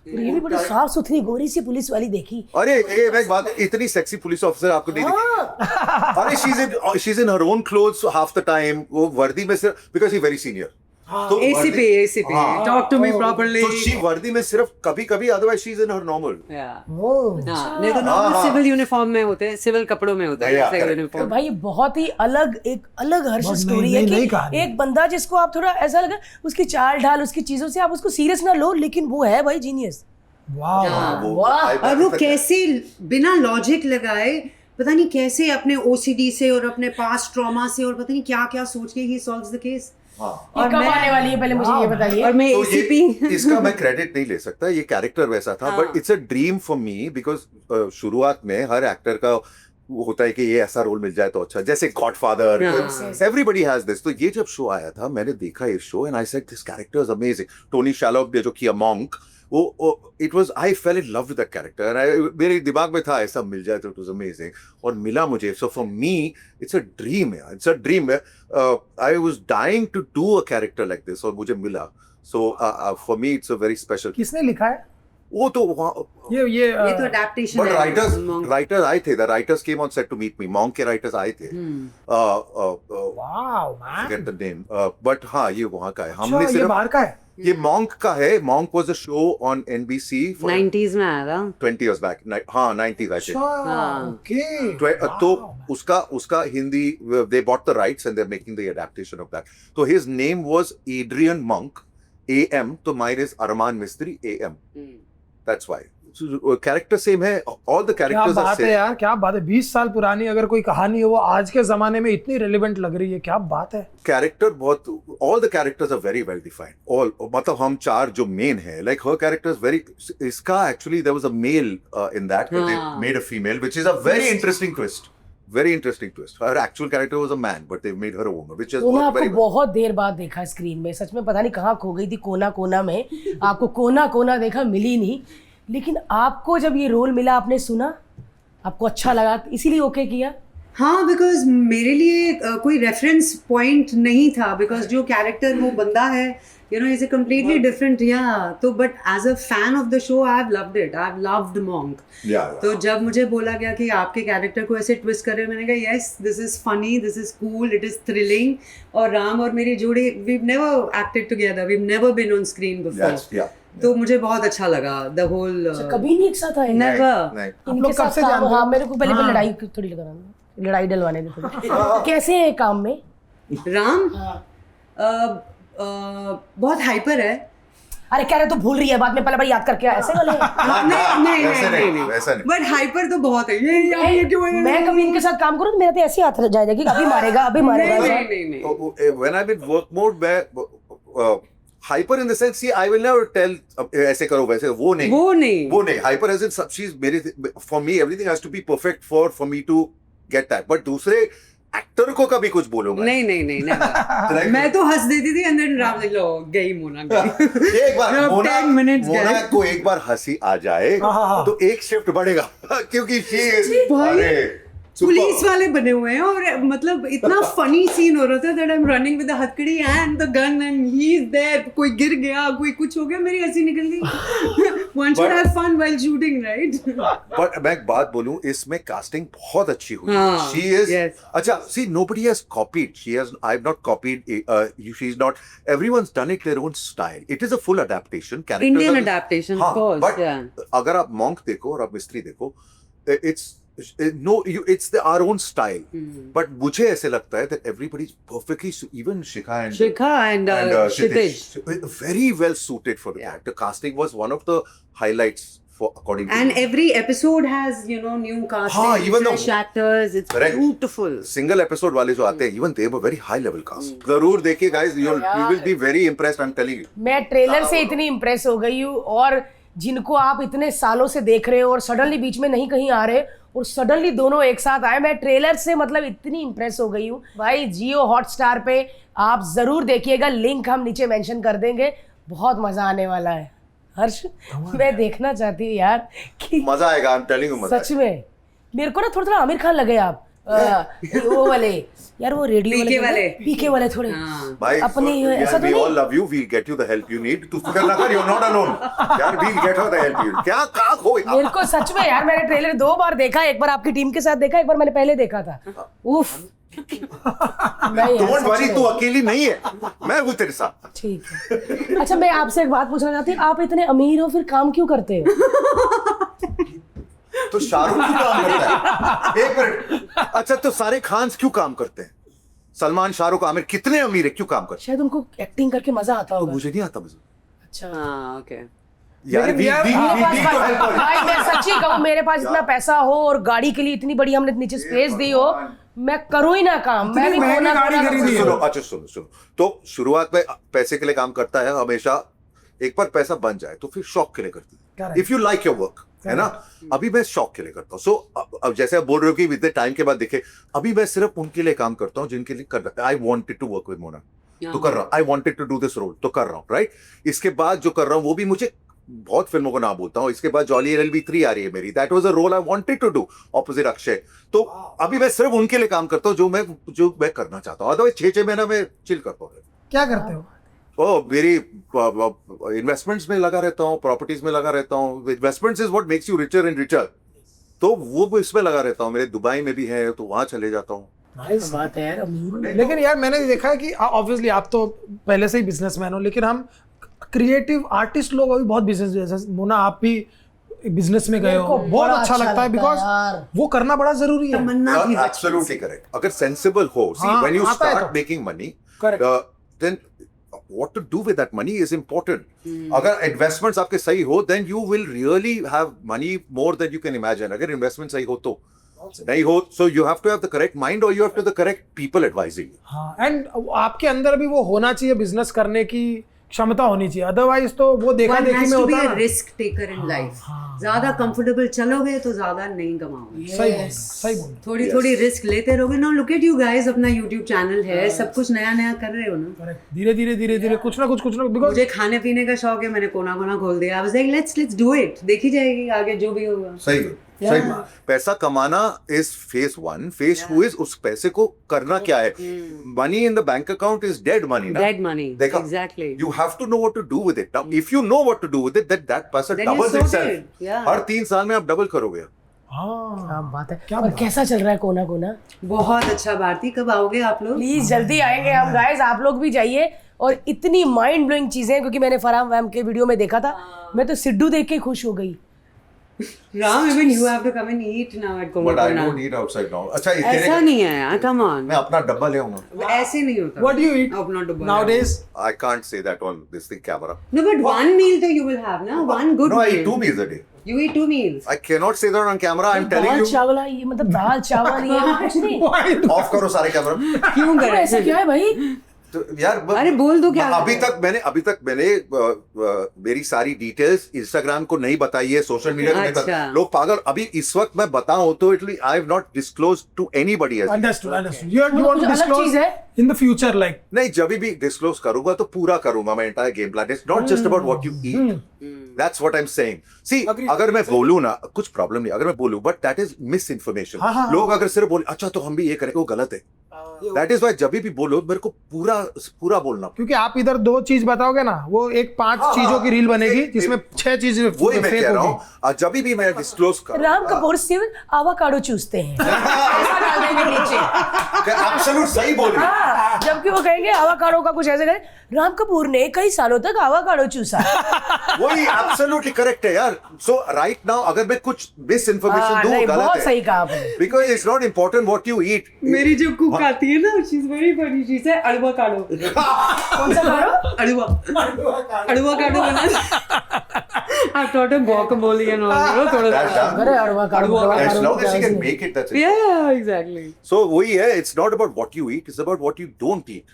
ये भी बड़ी साफ सुथरी गोरी सी पुलिस वाली देखी। अरे ये मैं बात, इतनी सेक्सी पुलिस ऑफिसर आपको नहीं दिखी? अरे she is in her own clothes half the time, वो वर्दी में सिर्फ बिकॉज ही वेरी सीनियर। तो ACP, हाँ। talk to me properly. So she वर्दी में सिर्फ कभी-कभी, otherwise she is in her normal. Yeah. ओह, हाँ, नहीं तो नॉर्मल सिविल यूनिफॉर्म में होते हैं, सिविल कपड़ों में होते हैं, Yeah, सिविल correct. तो यूनिफॉर्म। भाई बहुत ही अलग, एक अलग हर्ष बहुत स्टोरी नई- है नई कि कहानी। एक बंदा जिसको आप थोड़ा ऐसा लगा उसकी चाल ढाल, उसकी चीजों से आप उसको सीरियस ना लो, लेकिन वो है भाई जीनियस। वाह हाँ। वो वाह। I- और वो कैसे बिना लॉजिक लगाए, पता नहीं कैसे अपने OCD से और अपने पास्ट ट्रॉमा से और पता नहीं क्या क्या सोच के ही सॉल्व्स द केस। हाँ। ये कब आने वाली है पहले मुझे ये बताइए। और मैं तो ACP इसका मैं क्रेडिट नहीं ले सकता, ये कैरेक्टर वैसा था, but it's a dream for me, because शुरुआत में हर एक्टर का वो होता है कि ये ऐसा रोल मिल जाए तो अच्छा, जैसे गॉडफादर, एवरीबडी हैज दिस। तो ये जब शो आया था, मैंने देखा ये show and I said this character is amazing. Tony Shalhoub ने जो किया मॉन्क, वो it was, I fell in love with the character and मेरे दिमाग में था ऐसा मिल जाए तो इट वाज अमेजिंग, और मिला मुझे। So for me it's a dream, it's a dream. I was dying to do a character like this और मुझे मिला। So for me it's a very special. किसने लिखा है वो तो ये तो अडेप्टेशन बट है। राइटर्स आए थे, the writers came on set to meet me, Monk के राइटर्स आए थे। Wow man. forget the name, but हाँ ये वहाँ का है। अच्छा, हमने ये सिर्फ बाहर का है। ये मॉन्क का है। Monk was a show on NBC for 90s में आया था। 20 years back, हाँ 90s I think। अच्छा ओके। तो उसका Hindi, they bought the rights and they're making the adaptation of that. So his name was Adrian Monk, AM, तो mine is Arman Mistry, AM. That's why. So character same है, all the क्या characters are बात है same. यार, क्या बात है। 20 साल पुरानी अगर कोई कहानी है वो आज के जमाने में इतनी रेलेवेंट लग रही है, क्या बात है। कैरेक्टर बहुत, all the characters are very well defined. All, मतलब हम चार जो मेन है, like her character is very, इसका actually there was a male in that, but they हाँ. made a female, which is a very interesting twist. Very interesting twist. Her actual character was a man, but they made her a woman, which is कोना आपको very well. बहुत देर बाद देखा screen में, सच में पता नहीं कहाँ खो गई थी कोना कोना में। आपको कोना कोना देखा, मिली नहीं। लेकिन आपको जब ये रोल मिला, आपने सुना, आपको अच्छा लगा, इसीलिए ओके किया? हाँ, बिकॉज मेरे लिए कोई रेफरेंस पॉइंट नहीं था, बिकॉज जो कैरेक्टर वो बंदा है, you know, is a completely different. या तो but as a fan of the show I have loved it, I have loved Monk. Yeah. तो जब मुझे बोला गया कि आपके कैरेक्टर को ऐसे ट्विस्ट करे, मैंने कहा yes, this is funny, this is cool, it is thrilling. और राम और मेरी जोड़ी, we have never acted together, we have never been on screen before. Yes, yeah. तो मुझे बहुत अच्छा लगा द होल। कभी नहीं एक साथ आए? नेवर। नहीं। आप इनके लोग कब साथ से काम, जानते हो? हाँ, मेरे को पहले हाँ। लड़ाई थोड़ी लगाना, लड़ाई डलवाने दे थोड़ी। कैसे है काम में? राम हाँ। बहुत हाइपर है। अरे कह रहे तो भूल रही है, बाद में पहले बार याद करके ऐसे वाले हैं। नहीं वैसे नहीं, वैसा नहीं। बट हाइपर तो बहुत है ये क्यों है? मैं कभी इनके साथ काम करूँ तो मेरा तो ऐसे ही हाथ जाएगा कि अभी मारेगा, अभी मारेगा। नहीं When I'm in work mode, मैं hyper in the sense, see, I will never tell ऐसे करो वैसे, वो नहीं hyper as in सब चीज मेरे, for me everything has to be perfect for me to get that. But दूसरे एक्टर को कभी कुछ बोलूंगा नहीं नहीं नहीं never. मैं तो हंस देती थी and then राम like लो गई मोना गई एक बार No, 10 minutes मोना गए। को एक बार हंसी आ जाए हाँ। तो एक शिफ्ट बढ़ेगा क्योंकि भाई, पुलिस वाले बने हुए हैं और मतलब इतना फनी सीन हो रहा था that I'm running with the हथकड़ी and the gun and he's there, कोई गिर गया कोई कुछ हो गया, मेरी हंसी निकल गई। One should have fun while shooting, right? But मैं एक बात बोलूं, इसमें कास्टिंग बहुत अच्छी हुई हाँ, शी इज yes. अच्छा सी nobody has copied, she has, I have not copied, she's not, everyone's done it their own style, it is a full adaptation, characters Indian are- adaptation, हाँ, of course, but yeah. अगर आप monk देखो और आप मिस्त्री देखो, it's no you it's our own style, but मुझे ऐसे लगता है that everybody is perfectly even Shikha and Shikha and Kshitij. very well suited for Yeah. that. The casting was one of the highlights for according to And me. every episode has, you know, new casting, हाँ, even fresh though- actors. It's Correct. beautiful. Single episode वाले जो आते हैं, even they were very high level cast. जरूर देखिए guys, you will be very impressed, I am telling you. मैं trailer से इतनी इम्प्रेस हो गई हूँ, और जिनको आप इतने सालों से देख रहे हो और सडनली बीच में नहीं कहीं आ रहे और सडनली दोनों एक साथ आए, मैं ट्रेलर से मतलब इतनी इम्प्रेस हो गई हूँ भाई। जियो हॉटस्टार पे आप जरूर देखिएगा, लिंक हम नीचे मेंशन कर देंगे, बहुत मजा आने वाला है। हर्ष, मैं देखना चाहती हूँ यार कि मजा आएगा, आई एम टेलिंग यू, मजा सच में। मेरे को ना थोड़ा थोड़ा आमिर खान लगे आप, वो वाले यार, वो रेडियो PK वाले। पीके वाले थोड़े हाँ। भाई अपने ऐसा तो we all नहीं। love you, we'll get you the help you need, तू फिक्र ना कर, you're not alone यार, we'll get her the help you need। क्या कहाँ खो मेरे को सच में यार, मैंने ट्रेलर 2 बार देखा, एक बार आपकी टीम के साथ देखा, एक बार मैंने पहले देखा था। उफ, नहीं यार, डोंट सच वरी, में। तू अकेली नहीं है, मैं हूँ तेरे साथ। ठीक है। अच्छा, मैं आपसे एक बात पूछना चाहती हूँ, आप इतने अमीर हो फिर काम क्यों करते हो? तो शाहरुख क्यों काम करता है? एक मिनट, अच्छा तो सारे खान्स क्यों काम करते हैं? सलमान, शाहरुख, आमिर कितने अमीर है, क्यों काम करते शायद उनको एक्टिंग करके मजा आता हैं? होगा। मुझे नहीं आता मजा अच्छा हाँ, okay. यार, लेकिन यार, मेरे we pass need to help her। भाई, मैं सच्ची कहूँ, मेरे पास इतना पैसा हो और गाड़ी के लिए इतनी बड़ी हमने नीचे स्पेस दी हो, मैं करूँ ही ना काम। मैं भी महंगी कोना गाड़ी कोना खरीदी है। सुनो, अच्छा सुनो, तो शुरुआत में पैसे के लिए काम करता है हमेशा, एक बार पैसा बन जाए तो फिर शौक के लिए करती है। Correct. If you like your work, है ना? अभी मैं शौक के लिए करता हूँ। सो अब जैसे आप बोल रहे हो कि इतने टाइम के बाद देखे, अभी मैं सिर्फ उनके लिए काम करता हूँ जिनके लिए कर रहा है। I wanted to work with Mona, तो कर रहा हूँ। I wanted to do this role, तो कर रहा हूँ, राइट? इसके बाद जो कर रहा हूँ वो भी, मुझे बहुत फिल्मों को ना बोलता हूँ, इसके बाद जॉली LLB 3 आ रही है मेरी, that was a role I wanted to do opposite Akshay. तो अभी मैं सिर्फ उनके लिए काम करता हूँ जो मैं करना चाहता हूँ। अदरवाइज 6 महीना में चिल करता हूँ। क्या करते हो? मेरी इन्वेस्टमेंट्स में लगा रहता हूँ, प्रॉपर्टीज में लगा रहता हूँ। Investments is what makes you richer and richer, तो वो इसमें लगा रहता हूँ। मेरे दुबई में भी है, तो वहां चले जाता हूँ। नाइस बात है यार, अमीर। लेकिन यार मैंने देखा है कि ऑब्वियसली आप तो पहले से ही बिजनेसमैन हो, लेकिन हम क्रिएटिव आर्टिस्ट लोग अभी बहुत बिजनेस, जैसे मोना आप भी बिजनेस में गए मेरे हो, को बहुत बड़ा अच्छा लगता है, बिकॉज यार। वो करना बड़ा जरूरी है। तमन्ना थी बचपन एब्सोल्युटली से। करेक्ट। अगर सेंसिबल हो, सी हाँ, व्हेन यू आता है स्टार्ट तो। Making money, Correct. then what to do with that money is important. अगर इन्वेस्टमेंट्स आपके सही हो, then you will really have money more than you can imagine. अगर इन्वेस्टमेंट सही हो तो, नहीं हो, so you have to have the correct mind or you have to have the correct people advising you. हाँ, एंड आपके अंदर भी वो होना चाहिए, बिजनेस करने की क्षमता होनी चाहिए, अदरवाइज तो वो देखा One देखी has में to होता be है a ना। risk taker in life. ज्यादा कंफर्टेबल चलोगे तो ज्यादा नहीं कमाओगे। सही बोल। थोड़ी थोड़ी रिस्क लेते रहोगे ना। लुक एट यू गाइस, अपना यूट्यूब चैनल है, सब कुछ नया नया कर रहे हो ना। धीरे धीरे कुछ ना कुछ बिकॉज मुझे खाने पीने का शौक है, मैंने कोना कोना खोल दिया। I was like let's do it, देखी जाएगी आगे जो भी होगा। सही सही बात। पैसा कमाना इज फेज 1, फेज 2 इज उस पैसे को करना क्या है। Money in the bank account is dead money ना, Dead money, देखा? exactly. You have to know what to do with it. Now, if you know what to do with it, that पैसा Then you're doubles sorted. itself. Yeah. हर 3 साल में आप double करोगे। हाँ, क्या बात है। क्या और बात। कैसा चल रहा है कोना कोना? बहुत अच्छा। भारती, कब आओगे आप लोग? प्लीज जल्दी आएंगे हम गाइस, आप लोग भी जाइए। और इतनी माइंड ब्लोइंग चीजें, क्योंकि मैंने फरहान मैम के वीडियो में देखा था, मैं तो सिड्डू देख के खुश हो गई। Ram, even you have to come and eat now at But I Kona. don't eat outside now. अच्छा, ऐसा नहीं है यार, come on. मैं अपना डब्बा ले आऊंगा। ऐसे नहीं होता। What do you eat अपना डब्बा nowadays? I can't say that on this thing camera. No, but one meal though you will have, na? One good No, I meal. eat 2 meals a day. You eat 2 meals. I cannot say that on camera. I'm telling dal you. चावल, ये मतलब दाल चावल, ये कुछ नहीं। Off करो सारे camera. क्यों तो करे? ऐसा क्या है भाई? तो यार अरे बोल दो क्या अभी तक मैंने मेरी सारी डिटेल्स इंस्टाग्राम को नहीं बताई है, सोशल मीडिया को नहीं अच्छा। बताई। लोग पागल, अभी इस वक्त मैं बताऊं तो it I have not disclose to anybody else. Understood you want to अलग चीज disclose है। in the future like नहीं, जब भी डिस्क्लोज करूंगा तो पूरा करूंगा मैं entire game plan. It's not just about what you eat, that's what I am saying. See अगर मैं बोलूं ना कुछ प्रॉब्लम नहीं, अगर मैं बोलूं but that is miss information. हाँ। लोग अगर सिर्फ बोले अच्छा तो हम भी ये करें, वो गलत है। दैट इज व्हाई जब भी बोलो मेरे को पूरा बोलना। क्योंकि आप इधर 2 चीज बताओगे ना, वो एक 5 चीजों की रील बनेगी जिसमें 6 चीजें वही मैं फेक कह रहा होगी। हूँ। जब भी मैं डिस्क्लोज कर राम कपूर सिर्फ आवाकाडो चूसते हैं ऐसा डाल देंगे नीचे। एब्सोल्यूट सही बोल रही है। हाँ, जबकि वो कहेंगे आवाकाडो का कुछ ऐसे करें, राम कपूर ने कई सालों तक आवाकाडो चूसा। वही एब्सोल्युटली करेक्ट है यार। सो राइट नाउ अगर मैं कुछ मिस इन्फॉर्मेशन दूं नहीं, गलत बहुत है, सही कहा आपने। Because it's not important what you ईट। मेरी जो कुक आती है ना, she is very funny, she से अड़ुआ काढ़ो। कौन सा काढ़ो? अड़ुआ काढ़ो बना। I've taught him guacamole and all, you know, थोड़ा अरे अड़वा काढ़ो, As long as you can make it, that's it. Yeah, exactly. So वही है, it's not about what you eat, it's about what you don't eat.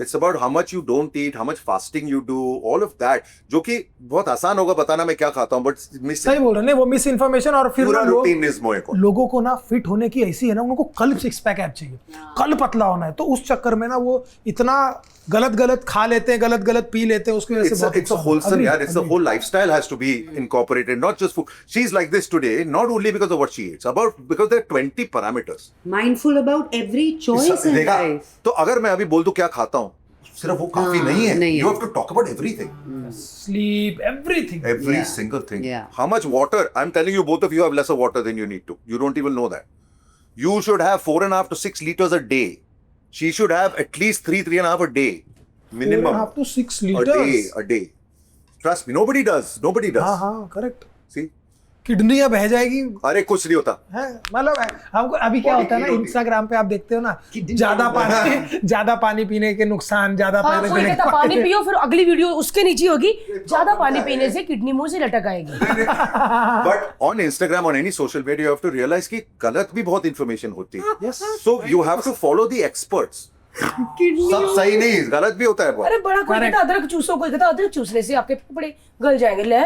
It's about how much you don't eat, how much fasting you do, all of that. जो कि बहुत आसान होगा बताना मैं क्या खाता हूँ, but miss सही बोल रहे हैं, वो मिस इन्फॉर्मेशन। और फिर पूरा ना रूटीन इज मोए को। लोगों को ना फिट होने की ऐसी है ना, उनको कल 6 पैक ऐप चाहिए, कल पतला होना है, तो उस चक्कर में ना वो इतना गलत खा लेते हैं, गलत पी लेते हैं, उसकी वजह से बहुत It's a wholesome, yeah. It's the whole lifestyle has to be incorporated, not just food. She's like this today, not only because of what she eats, because there are 20 parameters. Mindful about every choice in देखा? life. तो अगर मैं अभी बोल दूं क्या खाता हूँ, सिर्फ वो काफी नहीं है। नहीं है। You have to talk about everything, sleep everything. every Yeah. single thing. Yeah. How much water? I'm telling you, both of you have lesser water than you need to. You don't even know that. You should have 4.5 to 6 liters a day. She should have at least 3.5 a day, minimum. 4.5 to 6 A day, liters। a day. Trust me, nobody does. Nobody does. हाँ correct. See? किडनियां बह जाएगी अरे कुछ नहीं होता। है, मतलब हमको अभी क्या होता है ना, इंस्टाग्राम पे आप देखते हो ना, ज्यादा पानी पीने के नुकसान, ज्यादा हाँ, पानी कोई पीने कहता पानी पियो, फिर अगली वीडियो उसके नीचे होगी ज्यादा पानी पीने से किडनी मुंह से लटक आएगी। But on Instagram, on any social media, you have to realize कि गलत भी बहुत information होती है। Yes. So you have to follow the experts. सब सही नहीं, गलत भी होता है बहुत। अरे बड़ा कोई कहता अदरक चूसो, कोई कहता अदरक चूसने से आपके फेफड़े गल जाएंगे। ले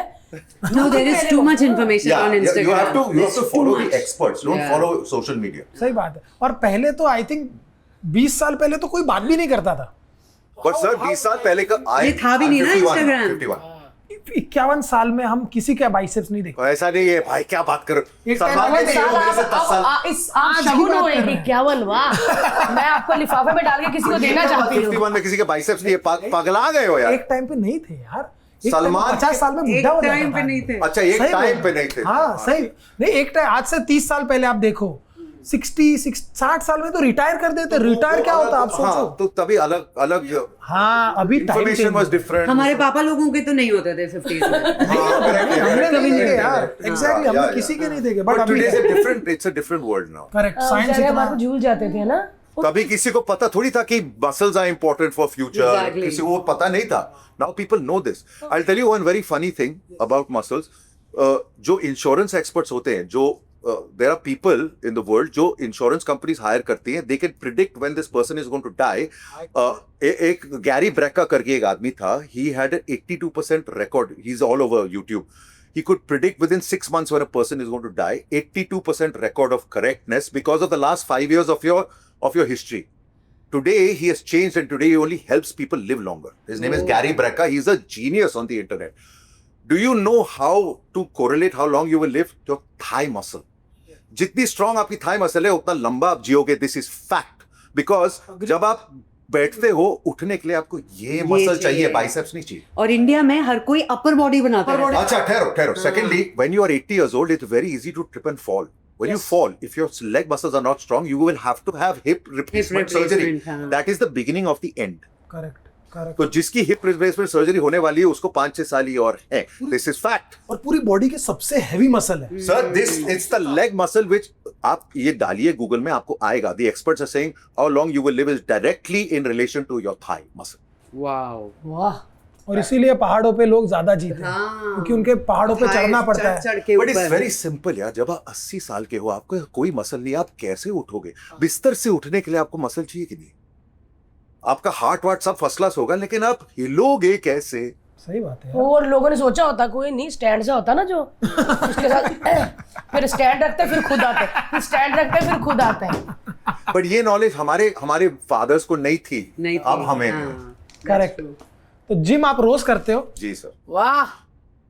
No, there is too much information Yeah, on you Instagram. have to There's too follow the much. experts. Don't Yeah. follow social media. सही बात है। और पहले तो आई थिंक 20 साल पहले तो कोई बात भी नहीं करता था। But sir, 20 साल पहले का ये था भी नहीं ना Instagram। 51. 51 साल में हम किसी के बाइसेप्स नहीं देखते। ऐसा नहीं है भाई, क्या बात कर। एक सलमान टाइम ने साल मेरे से 10 साल। आप शगुन हो रहे 51, वाह। मैं आपको लिफाफे में डाल के किसी को देना चाहती हूँ। 51 में किसी के बाइसेप्स नहीं है, पगला गए हो यार। एक टाइम पे नहीं थे यार। सलमान 50 साल में एक बुढ़ा हो जाता टाइम पे था। नहीं थे। अच्छा, एक सही टाइम बोल। पे नहीं थे। हाँ सही नहीं, एक टाइम आज से 30 साल पहले आप देखो, 60 साल में तो रिटायर कर देते। रिटायर क्या होता आप सोचो। हाँ, तो तभी अलग अलग हाँ अभी टाइम इंफॉर्मेशन वाज डिफरेंट। हमारे पापा लोगों के तो नहीं होते थे 50s में। हमने कभी नहीं देखे यार, एग्जैक्टली हमने किसी के नहीं देखे। बट अभी it's a different world now. Correct, science हमारे इतना को झूल जाते थे ना। तभी किसी को पता थोड़ी था कि muscles are important for future. Exactly. किसी को वो पता नहीं था। Now people know this. I tell you one very funny thing about muscles. जो इंश्योरेंस एक्सपर्ट्स होते हैं, जो there are people in the world जो इंश्योरेंस कंपनीज हायर करती हैं, they can predict when this person is going to die. एक Gary Brecka करके एक आदमी था, he had 82% record, he is all over YouTube. He could predict within 6 months when a person is going to die, 82% record of correctness because of the last 5 years of your history. Today he has changed, and today he only helps people live longer. His name is Gary Brecka. He's a genius on the internet. Do you know how to correlate how long you will live? Your thigh muscle. जितनी strong आपकी thigh muscle है, उतना लंबा आप जियोगे. This is fact. Because जब आप बैठते हो, उठने के लिए आपको ये मसल चाहिए, बाइसेप्स नहीं चाहिए। और इंडिया में हर कोई अपर बॉडी बनाता है। अच्छा, ठहरो। Secondly, when you are 80 years old, it's very easy to trip and fall. When you fall, if your leg muscles are not strong, you will have to have hip replacement surgery. हाँ। That is the beginning of the end. Correct. तो जिसकी hip replacement surgery होने वाली है, उसको 5-6 साल ही और है। This is fact. और पूरी बॉडी के सबसे हैवी मसल है sir, this it's the leg muscle which आप ये डालिए गूगल में, आपको आएगा। The experts are saying how long you will live is directly in relation to your thigh muscle. Wow. वाह। और इसीलिए पहाड़ों पे लोग ज्यादा जीते हैं, हाँ। क्योंकि उनके पहाड़ों पे चढ़ना पड़ता है। चढ़ के बट इट्स ऊपर। वेरी सिंपल यार। जब आप 80 साल के हो, आपको कोई मसल नहीं, आप कैसे उठोगे? बिस्तर से उठने के लिए आपको मसल चाहिए कि नहीं? आपका हार्ट वार्ट सब फर्स्ट क्लास होगा, लेकिन आप हिलोगे कैसे? सही बात है यार। और लोगों ने सोचा होता कोई नहीं स्टैंड से होता ना जो उसके साथ फिर स्टैंड रखते फिर खुद आते, फिर स्टैंड रखते फिर खुद आते हैं। बट ये नॉलेज हमारे फादर्स को नहीं थी, नहीं अब थी, हमें हाँ, करेक्ट। तो जिम आप रोज करते हो? जी सर। वाह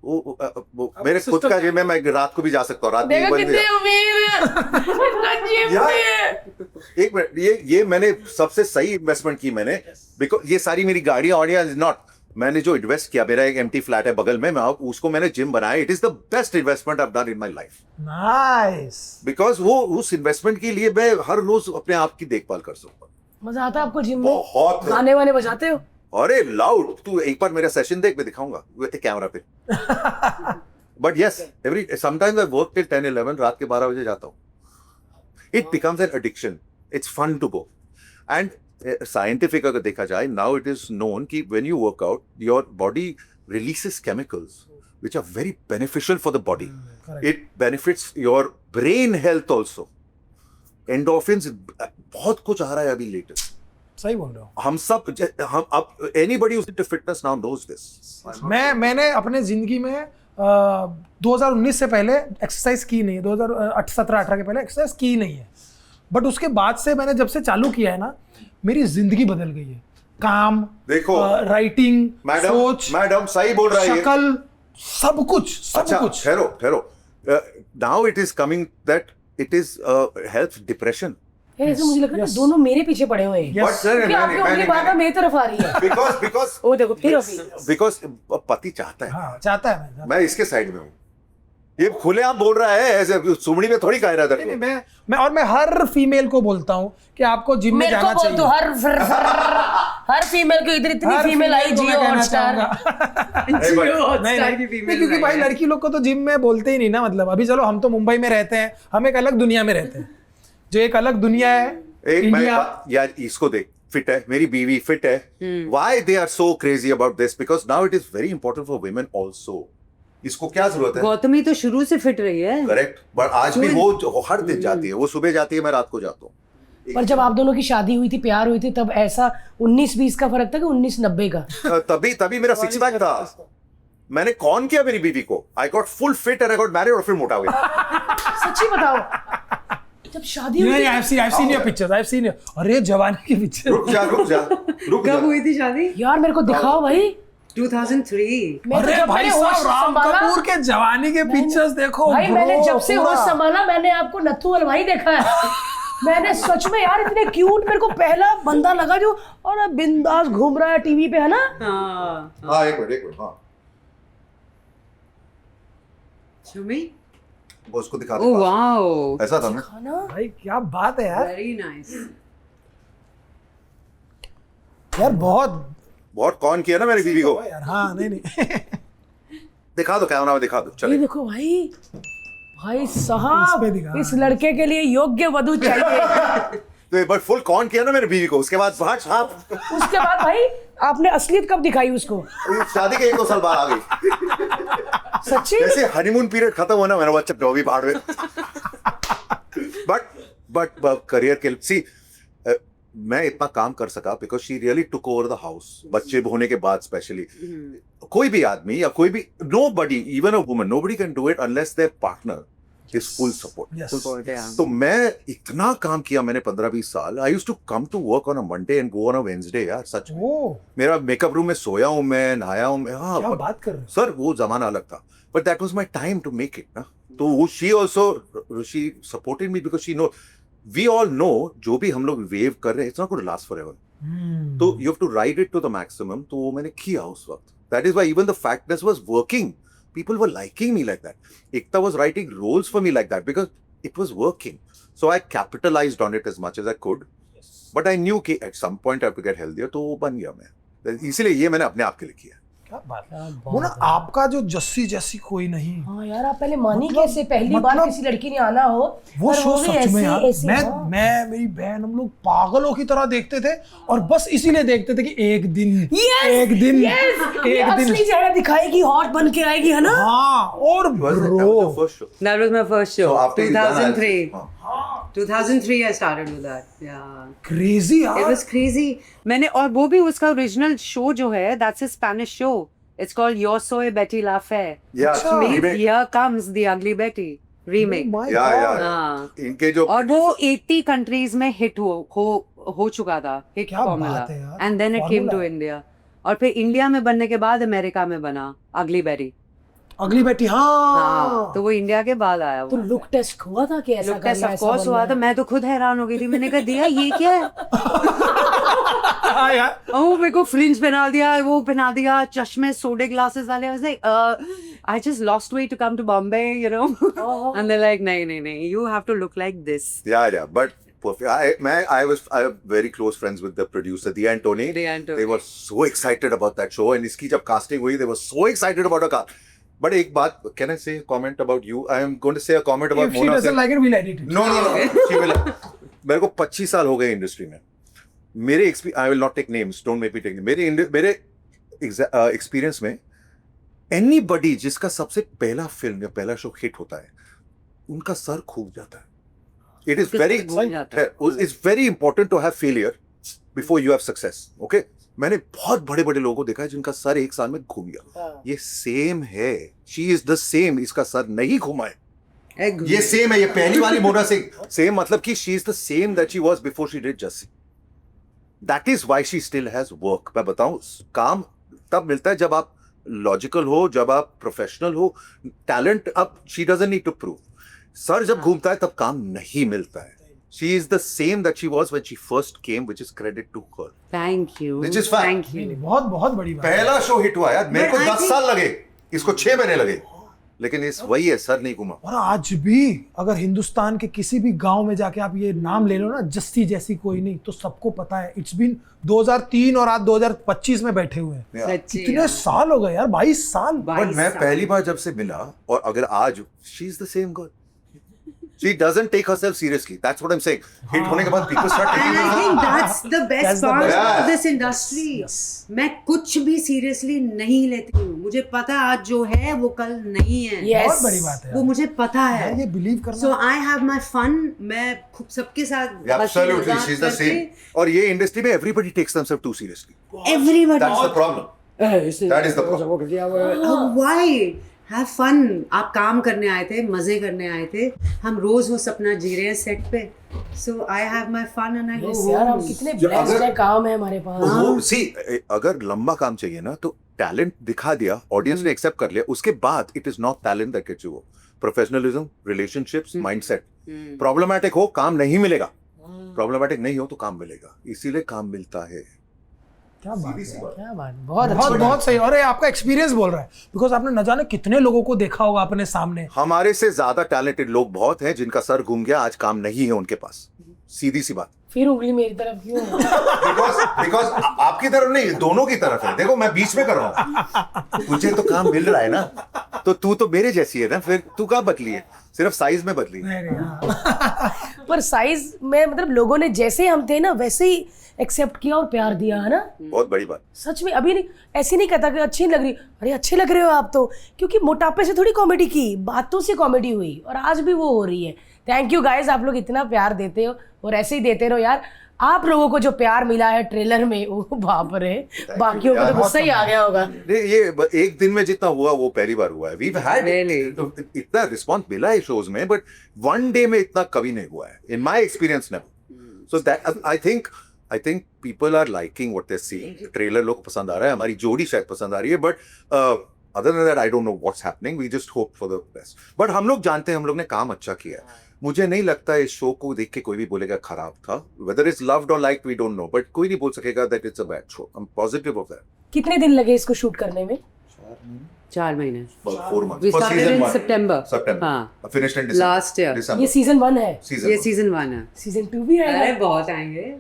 वो मेरे खुद का जिम है, मैं रात को भी जा सकता हूँ, रात में एक देखो बजे भी कितनी उम्मीद है यार, एक मिनट, ये मैंने सबसे सही इन्वेस्टमेंट की मैंने, बिकॉज ये सारी मेरी गाड़ियां ऑडिया इज नॉट, मैंने जो इन्वेस्ट किया, मेरा एक एम्प्टी फ्लैट है बगल में, मैं उसको मैंने जिम बनाया, it is the best investment I have done in my life. Nice. Because वो उस इन्वेस्टमेंट के लिए मैं हर रोज अपने आप की देखभाल कर सकता हूँ। मजा आता है आपको जिम में? बहुत। गाने वाने बजाते हो? अरे लाउड, तू एक बार मेरा सेशन देख, मैं दिखाऊंगा कैमरा पे। But yes, every sometimes I work till 10-11, रात के 12 बजे जाता हूँ। It becomes an addiction, it's fun to go. And scientific अगर देखा जाए, नाउ इट इज नोन कि when you work out your body releases chemicals which are very beneficial for the body. It benefits your brain health also. Endorphins, बहुत कुछ आ रहा है अभी latest. सही बोल रहे हो। हम अब anybody who's into fitness now knows this. मैंने अपने जिंदगी में 2019 से पहले एक्सरसाइज की नहीं है, 2017-18 के पहले एक्सरसाइज की नहीं है, बट उसके बाद से मैंने जब से चालू किया है ना, मेरी जिंदगी बदल गई है। काम, देखो, राइटिंग, सोच, मैडम सही बोल रहा है, शक्ल, सब कुछ। अच्छा ठहरो, now it is coming that it is helps depression. ऐसे मुझे लग रहा है दोनों मेरे पीछे पड़े हुए हैं। But sir, क्योंकि आपकी उंगली बार बार मेरी तरफ आ रही है। because ओ देखो फिर अभी because पति चाहता है, हाँ, चाहता है। मैं इसके साइड में हूँ, ये खुलेआम बोल रहा है, ऐसे सुमड़ी में थोड़ी कह रहा था। मैं हर फीमेल को बोलता हूँ कि आपको जिम में जाना चाहिए। तो हर फीमेल को इतनी फीमेल आई जियो हॉटस्टार। नहीं, क्योंकि भाई लड़की लोग को तो जिम में बोलते ही नहीं ना, मतलब अभी चलो हम तो मुंबई में रहते हैं, हम एक अलग दुनिया में रहते हैं, जो एक अलग दुनिया है। इंडिया यार इसको देख, फिट है, मेरी बीवी फिट है। Why they are so crazy about this? Because now it is very important for women also. इसको क्या जरूरत है? गौतमी तो शुरू से फिट रही है। करेक्ट, बट आज भी वो हर दिन जाती है, वो सुबह जाती है, मैं रात को जाता हूँ। पर जब आप दोनों की शादी हुई थी, प्यार हुई थी, तब ऐसा 19-20 का फर्क था कि 19-90 का? तभी मेरा सिक्स पैक था। मैंने कौन किया मेरी बीवी को? I got full fit and I got married और फिर मोटा हो गया। सच्ची बताओ, जब शादी हुई थी? I've seen your pictures, I've seen your, अरे जवानी की पिक्चर। रुक जा कब हुई थी शादी? यार मेरे को दिखाओ भाई। 2003। अरे भाई साहब, राम कपूर के जवानी के पिक्चर्स देखो भाई, मैंने जब से पूरा। होश संभाला, मैंने आपको नथु हलवाई देखा है। मैंने सच में यार इतने क्यूट, मेरे को पहला बंदा लगा जो और बिंदास घूम रहा है टीवी पे, है ना? हाँ, एक मिनट, हाँ। शुमी? वो उसको दिखा ओह वाओ, ऐसा था ना? खाना भाई क्या बात है यार। Very nice. यार बहुत कौन किया ना मेरी बीवी को? यार, हाँ नहीं दिखा दो, कैमरा में दिखा दो, ये चले। देखो भाई इस पे साहब, दिखा। इस लड़के के लिए योग्य वधू चाहिए। तो एक बार फुल कौन किया ना मेरी बीवी को, उसके बाद भाट साहब, उसके बाद भाई आपने असलियत कब दिखाई उसको? शादी के 1-2 साल बाद आ गई। सच्ची? जैसे हनीमून पीरियड खत्म होना, मेरा बच्चा डॉबी भाड़ में। बट करियर के सी, मैं इतना काम कर सका because she really took over the house. बच्चे होने के बाद स्पेशली कोई भी आदमी या कोई भी, nobody, even a woman, nobody can do it unless their partner is full support. तो मैं इतना काम किया मैंने 15-20 साल। I used to come to work on a Monday and go on a Wednesday. यार सच में मेरा मेकअप रूम में सोया हूं मैं, नहाया हूं मैं। हाँ, क्या बात कर रहे हो सर, वो जमाना अलग था, but that was my time to make it ना। तो वो she also she supported me because she know, we all know, जो भी हम लोग वेव कर रहे हैं, it's not going to last forever. तो you have to ride it to the maximum. तो वो मैंने किया उस वक्त। That is why even the fatness was working, people were liking me like that. Ekta was writing roles for me like that because it was working. So I capitalized on it as much as I could. But I knew कि at some point I have to get healthier, तो वो बन गया मैं। इसीलिए ये मैंने अपने आप के लिए किया। क्या बात है। वो ना आपका जो जस्सी जैसी कोई नहीं। हाँ यार, आप पहले मानी कैसे? पहली बार किसी लड़की ने आना हो, वो शो भी सच में यार, हाँ। मैं मेरी बहन, हम लोग पागलों की तरह देखते थे और बस इसीलिए देखते थे कि एक दिन असली चेहरा दिखाएगी, हॉट बन के आएगी, है ना? हाँ। और That was the first show. That was my first show. So after you done 2003. हाँ। 2003 I started with that. Yeah. Crazy It यार. was crazy. मैंने और वो भी उसका original show जो है, that's a Spanish show. It's called Yo Soy Betty La Fea. Yeah, अच्छा. Means remake. Here Comes the Ugly Betty remake. Oh my Yeah, God. yeah. हाँ. इनके जो और वो 80 countries में hit हो चुका था, hit क्या formula. बात है यार. And then it came to Formula. India. और फिर इंडिया में बनने के बाद अमेरिका में बना Ugly Betty. अगली बेटी हाँ. हाँ. तो वो इंडिया के बाद आया तो वो. लुक टेस्ट हुआ था कि ऐसा लुक टेस्ट करना, ऑफ ऐसा कोर्स बनना हुआ है? था. मैं तो खुद हैरान हो गई थी. मैंने कहा दिया ये क्या है? हाँ यार. Oh, मेरे को फ्रिंज पहना दिया, वो पहना दिया, चश्मे, सोडे ग्लासेस वाले. I was like, I just lost weight to come to Bombay, you know. And they're like, नहीं, you have to look like this. yeah, but perfect. I was very close friends with the producer, Dia and Tony. Dia and Tony. They were so excited about that show, and इसकी जब casting हुई, they were so excited about her cast. But एक बात, can I say a comment about you? I am going to say a comment about If she Mona doesn't Singh. like it, we'll edit it. No. She will. मेरे को 25 साल हो गए industry में. मेरे I will not take names, don't make me take. मेरे experience में anybody जिसका सबसे पहला फिल्म या पहला शो हिट होता है, उनका सर खूब जाता है. इट इज वेरी घूम जाता है. It's very important to have failure before you have success. Okay, मैंने बहुत बड़े बड़े लोगों को देखा है जिनका सर एक साल में घूम गया. हाँ. ये सेम है. She is the same. इसका सर नहीं घुमा है. Egg. ये सेम है. ये पहली वाली मोना सिंह सेम, मतलब कि she is the same that she was before she did Jassi. That is why she still has work. मैं बताऊं, काम तब मिलता है जब आप लॉजिकल हो, जब आप प्रोफेशनल हो. टैलेंट अब she doesn't need to prove. Sir जब घूमता है तब काम नहीं मिलता है. She is the same that she was when she first came, which is credit to her. Thank you. Which is fine. Thank नहीं, you. बहुत बहुत बड़ी बात है. पहला शो हिट हुआ यार. मेरे को But I 10 think- साल लगे, इसको 6 महीने लगे, लेकिन इस वही है, सर नहीं घुमा. और आज भी अगर हिंदुस्तान के किसी भी गांव में जाके आप ये नाम ले लो ना, जस्सी जैसी कोई नहीं, तो सबको पता है. इट्स बीन 2003 और आज 2025 में बैठे हुए हैं. सच्ची कितने यार. साल हो गए यार, 22 साल. बट 22 मैं साल. पहली बार जब से मिला, और अगर आज she is the same girl. She doesn't take herself seriously. That's what I'm saying. Hit होने के बाद people start taking And I think that's the That's best the part best. of Yeah. this industry. Yes. मैं कुछ भी seriously नहीं लेती हूँ. मुझे पता है आज जो है वो कल नहीं है. Yes. बहुत बड़ी बात है वो यार. मुझे पता यार, ये है. बिलीव करना. So I have my fun. मैं खूब सबके साथ Yeah, हंसी absolutely, मजाक she's the करके. same. और ये इंडस्ट्री में everybody takes themselves too seriously. Everybody. That's the problem. That is the problem. Why? Have fun. आप काम करने आए थे, मजे करने आए थे. हम रोज वो सपना जी रहे हैं सेट पे. So I have my fun and I go Yes, यार, हम home. कितने जो blessed अगर- है, काम है हमारे पास. वो see, अगर लंबा काम चाहिए ना, तो टैलेंट दिखा दिया, ऑडियंस ने एक्सेप्ट कर लिया, उसके बाद it is not talent that gets you. Professionalism, relationships, mindset. Problematic हो काम नहीं मिलेगा. प्रॉब्लमैटिक नहीं हो तो काम मिलेगा. इसीलिए काम मिलता है. क्या बात सीधी सी है. बात. क्या बात, बहुत बहुत अच्छी बहुत सही. और ये आपका एक्सपीरियंस बोल रहा है, बिकॉज आपने न जाने कितने लोगों को देखा होगा अपने सामने. हमारे से ज्यादा टैलेंटेड लोग बहुत हैं जिनका सर घूम गया, आज काम नहीं है उनके पास. सीधी सी बात. फिर उंगली मेरी तरफ क्यों है? बिकॉज आपकी तरफ नहीं, दोनों की तरफ है. देखो मैं बीच में कर रहा हूँ. तुझे तो काम मिल रहा है ना, तो तू तो मेरे जैसी है ना. फिर तू कहाँ बदली है? सिर्फ साइज में बदली. नहीं, नहीं, हाँ. पर साइज में मतलब लोगों ने जैसे हम थे ना वैसे ही एक्सेप्ट किया और प्यार दिया, है ना. बहुत बड़ी बात. सच में अभी नहीं, ऐसे नहीं कहता कि अच्छी नहीं लग रही. अरे अच्छे लग रहे हो आप तो, क्योंकि मोटापे से थोड़ी कॉमेडी की, बातों से कॉमेडी हुई और आज भी वो हो रही है. थैंक यू गाइज, आप लोग इतना प्यार देते हो और ऐसे ही देते रहो यार. आप लोगों को जो प्यार मिला है ट्रेलर में, वो बाप रे, बाकियों को तो गुस्सा ही आ गया होगा. ये एक दिन में जितना हुआ वो पहली बार हुआ है. We've had Really? इतना रिस्पॉन्स मिला है शोज में, बट वन डे में इतना कभी नहीं हुआ है. In my experience never. So that I think people are liking what they see. Trailer लोग को पसंद आ रहा है, हमारी जोड़ी शायद पसंद आ रही है, but other than that I don't know what's happening. We just hope for the best. But हम लोग जानते हैं हम लोग ने काम अच्छा किया है. मुझे नहीं लगता इस शो को देख के कोई भी बोलेगा खराब था. वेदर इट्स लव्ड और liked we don't know, but कोई नहीं बोल सकेगा that it's a bad show. I am positive of that. कितने दिन लगे इसको शूट करने में? 4 महीने. 4 months. We For started season in one. September. September. हाँ. Finished in December. Last year. December. ये सीजन 1 है. Season ये one. सीजन 1 है. सीजन 2 भी अरे आएगा. बहुत आएंगे.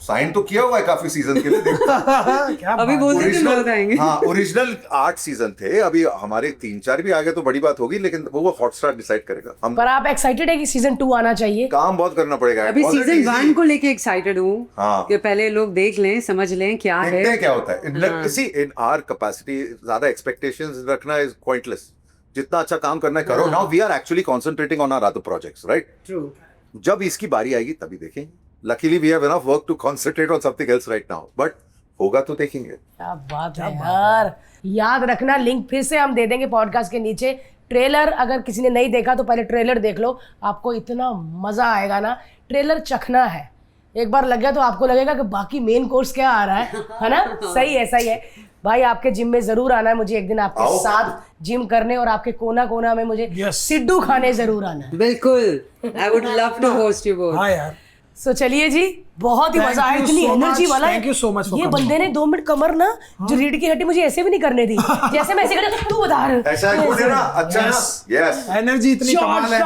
साइन तो किया हुआ है काफी सीजन के लिए. क्या अभी बात बोलते थे बहुत आएंगे. हाँ, ओरिजिनल 8 सीजन थे. अभी हमारे 3-4 भी आ गए तो बड़ी बात होगी, लेकिन वो हॉटस्टार डिसाइड करेगा. हम पर आप एक्साइटेड है कि सीजन 2 आना चाहिए? काम बहुत करना पड़ेगा. अभी Already सीजन easy. 1 को लेके एक्साइटेड हूँ. हाँ. कि पहले लोग देख लें, समझ लें क्या है. देखते हैं क्या होता है. See, in our capacity ज्यादा expectations रखना is pointless. जितना अच्छा काम करना है करो. Now we are actually concentrating on our other projects, right? True. जब इसकी बारी आएगी तभी देखेंगे. Luckily we have enough work to concentrate on something else right now. But होगा तो देखेंगे. क्या बात है यार. याद रखना, लिंक फिर से हम दे देंगे पॉडकास्ट के नीचे. ट्रेलर अगर किसी ने नहीं देखा तो पहले ट्रेलर देख लो, आपको इतना मजा आएगा ना. ट्रेलर चखना है, एक बार लग गया तो आपको लगेगा कि बाकी मेन कोर्स क्या आ रहा है ना. सही है, सही है भाई. आपके जिम में जरूर आना है मुझे एक दिन, आपके साथ जिम करने, और आपके कोना कोना में मुझे सिड्डू खाने जरूर आना है. बिल्कुल, I would love to host you both. हाँ यार. सो चलिए जी, बहुत ही Thank मजा आया. you इतनी so एनर्जी much. वाला है. Thank you so much for ये coming. बंदे ने 2 मिनट कमर ना, जो रीढ़ की हड्डी मुझे ऐसे भी नहीं करने दी. जैसे मैं ऐसे कर, तू बता रहा. ऐसा है good है ना, अच्छा है ना. Yes. एनर्जी इतनी कमाल है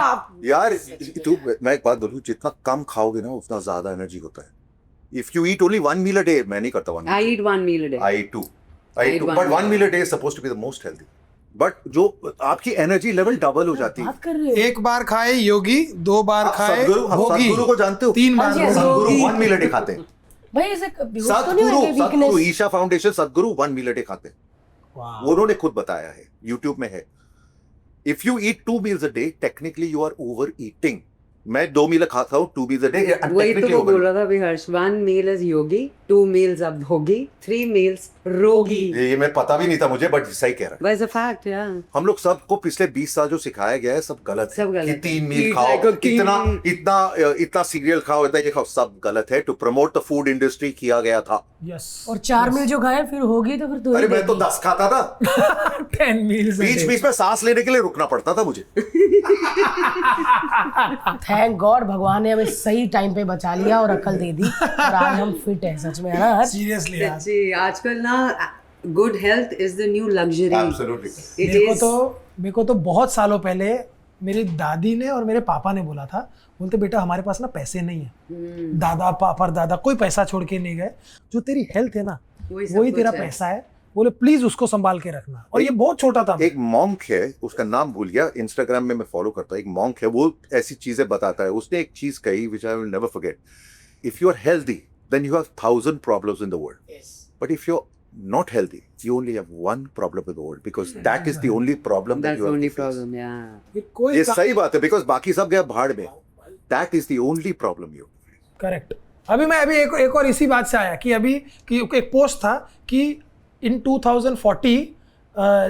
यार तू, मैं एक बात बोलूं, जितना कम खाओगे ना उतना ज्यादा एनर्जी होता है. If you eat only 1 meal a day, मैं नहीं करता 1 meal. I eat 1 meal a day. I eat 2. But 1 meal a day is supposed to be the most healthy. But जो आपकी एनर्जी लेवल डबल हो जाती है. बात कर रहे हो. एक बार खाए योगी, 2 बार खाए भोगी, सदगुरु को जानते हो? 3 बार हाँ जी, भोगी. सदगुरु 1 meal a day खाते हैं. भाई ऐसे बेहोश तो नहीं होंगे सदगुरु वीकनेस. ईशा फाउंडेशन सदगुरु 1 meal a day खाते हैं. Wow. उन्होंने खुद बताया है, YouTube में है. If you eat 2 meals a day, technically you are overeating. मैं 2 meal खाता हूँ, 2 meals a day. वही तो वो बोल रहा था अभी हर्ष. 1 meal is योगी, 2 meals अब भोगी, 3 meals रोगी. ये मैं पता भी नहीं था मुझे, बट सही कह रहा है. But it's a fact, yeah. हम लोग सबको पिछले 20 साल जो सिखाया गया है सब गलत है. सब गलत कि है. 3 मील Eat खाओ, like a king. इतना सीरियल खाओ, इतना ये खाओ, सब गलत है. To promote the food industry किया गया था. Yes. और 4 मील जो खाए फिर होगी तो फिर तू अरे मैं तो 10 खाता था. 10 meals a बीच day. बीच में सांस लेने के लिए रुकना पड़ता था मुझे. थैंक गॉड, भगवान ने हमें सही टाइम पे बचा लिया और अकल दे दी, और आज हम फिट हैं सच में, है ना. Seriously यार. सच्ची आजकल ना good health is the new luxury. Absolutely. It मेरे को तो बहुत सालों पहले मेरी दादी ने और मेरे पापा ने बोला था, बोलते बेटा हमारे पास ना पैसे नहीं है. दादा पापा दादा कोई पैसा छोड़ के नहीं गए. जो तेरी हेल्थ है ना वही तेरा पैसा है. बोले प्लीज उसको संभाल के रखना. और ये बहुत छोटा था. एक मॉन्क है, उसका नाम भूल गया, इंस्टाग्राम में मैं फॉलो करता हूँ. एक मॉन्क है, वो ऐसी चीजें बताता है. उसने एक चीज कही which I will never forget. If you are healthy then you have 1000 problems in the world. But if you not healthy, you only have one problem with the world, because that is the only problem that That's you the have only to face. problem, yeah. ये सही बात है, because बाकी सब गया भाड़ में. That is the only problem you. Correct. अभी एक और इसी बात से आया कि अभी कि एक पोस्ट था कि इन 2040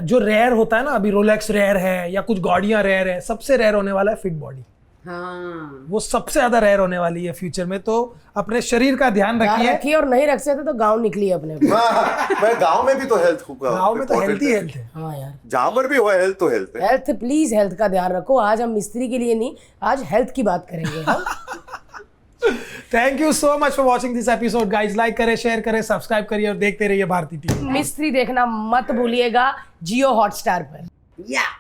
जो रेयर होता है ना, अभी रोलेक्स रेयर है या कुछ गाड़ियां रेयर है, सबसे रेयर होने वाला है फिट बॉडी. हाँ. वो सबसे ज्यादा रेयर होने वाली है फ्यूचर में. तो अपने शरीर का ध्यान रखिए. और नहीं रख सकते तो गाँव निकलिए अपने. मैं गांव में भी तो हेल्थ होगा. गाँव में तो हेल्थ है. हाँ यार, जहां पर भी हुआ हेल्थ तो हेल्थ है. हेल्थ प्लीज, हेल्थ का ध्यान रखो. आज हम मिस्त्री के लिए नहीं, आज हेल्थ की बात करेंगे. Thank you so much for watching this episode guys. Like करें, शेयर करें, सब्सक्राइब करिए और देखते रहिए भारती टीवी. मिस्त्री देखना मत भूलिएगा जियो हॉटस्टार पर. Yeah.